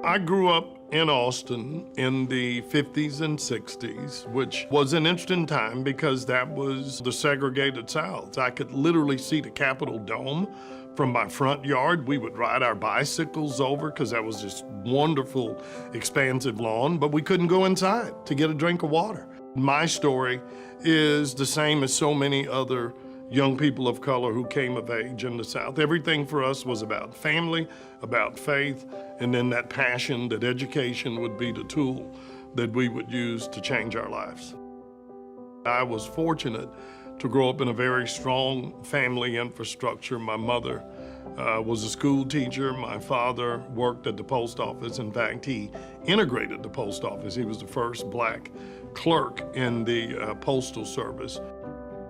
I grew up in Austin in the 50s and 60s, which was an interesting time because that was the segregated South. I could literally see the Capitol Dome from my front yard. We would ride our bicycles over because that was this wonderful, expansive lawn, but we couldn't go inside to get a drink of water. My story is the same as so many other young people of color who came of age in the South. Everything for us was about family, about faith, and then that passion that education would be the tool that we would use to change our lives. I was fortunate to grow up in a very strong family infrastructure. My mother was a school teacher. My father worked at the post office. In fact, he integrated the post office. He was the first black clerk in the postal service.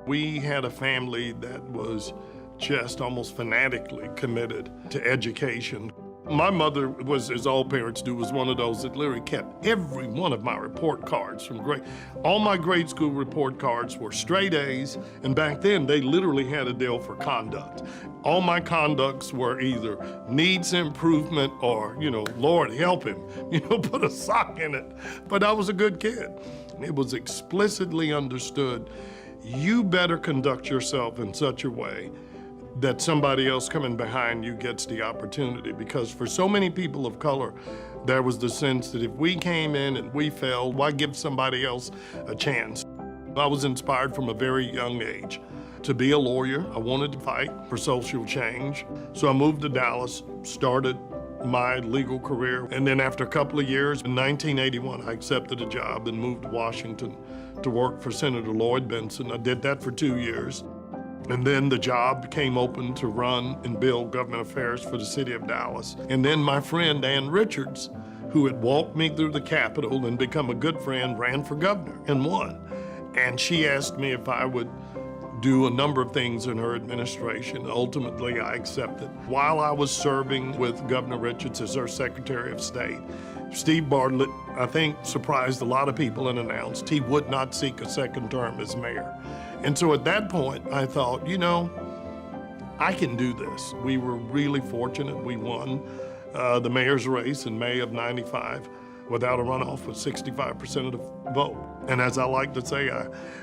We had a family that was just almost fanatically committed to education. My mother was, as all parents do, was one of those that literally kept every one of my report cards from grade. All my grade school report cards were straight A's, and back then they literally had a deal for conduct. All my conducts were either needs improvement or, Lord help him, put a sock in it. But I was a good kid. It was explicitly understood, you better conduct yourself in such a way that somebody else coming behind you gets the opportunity. Because for so many people of color, there was the sense that if we came in and we failed, why give somebody else a chance? I was inspired from a very young age to be a lawyer. I wanted to fight for social change. So I moved to Dallas, started my legal career. And then after a couple of years, in 1981, I accepted a job and moved to Washington to work for Senator Lloyd Benson. I did that for 2 years. And then the job came open to run and build government affairs for the city of Dallas. And then my friend, Ann Richards, who had walked me through the Capitol and become a good friend, ran for governor and won. And she asked me if I would do a number of things in her administration. Ultimately, I accepted. While I was serving with Governor Richards as her Secretary of State, Steve Bartlett, I think, surprised a lot of people and announced he would not seek a second term as mayor. And so at that point, I thought, I can do this. We were really fortunate. We won the mayor's race in May of '95 without a runoff with 65% of the vote. And as I like to say,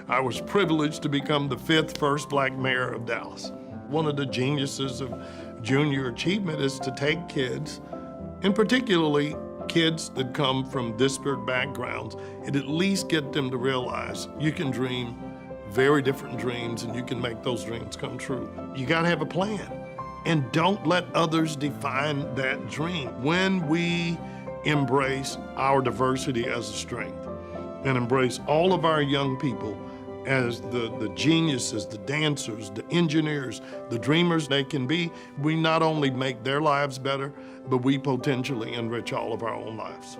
I was privileged to become the 5th first black mayor of Dallas. One of the geniuses of junior achievement is to take kids, and particularly kids that come from disparate backgrounds, and at least get them to realize you can dream very different dreams and you can make those dreams come true. You gotta have a plan, and don't let others define that dream. When we embrace our diversity as a strength and embrace all of our young people as the geniuses, the dancers, the engineers, the dreamers they can be, we not only make their lives better, but we potentially enrich all of our own lives.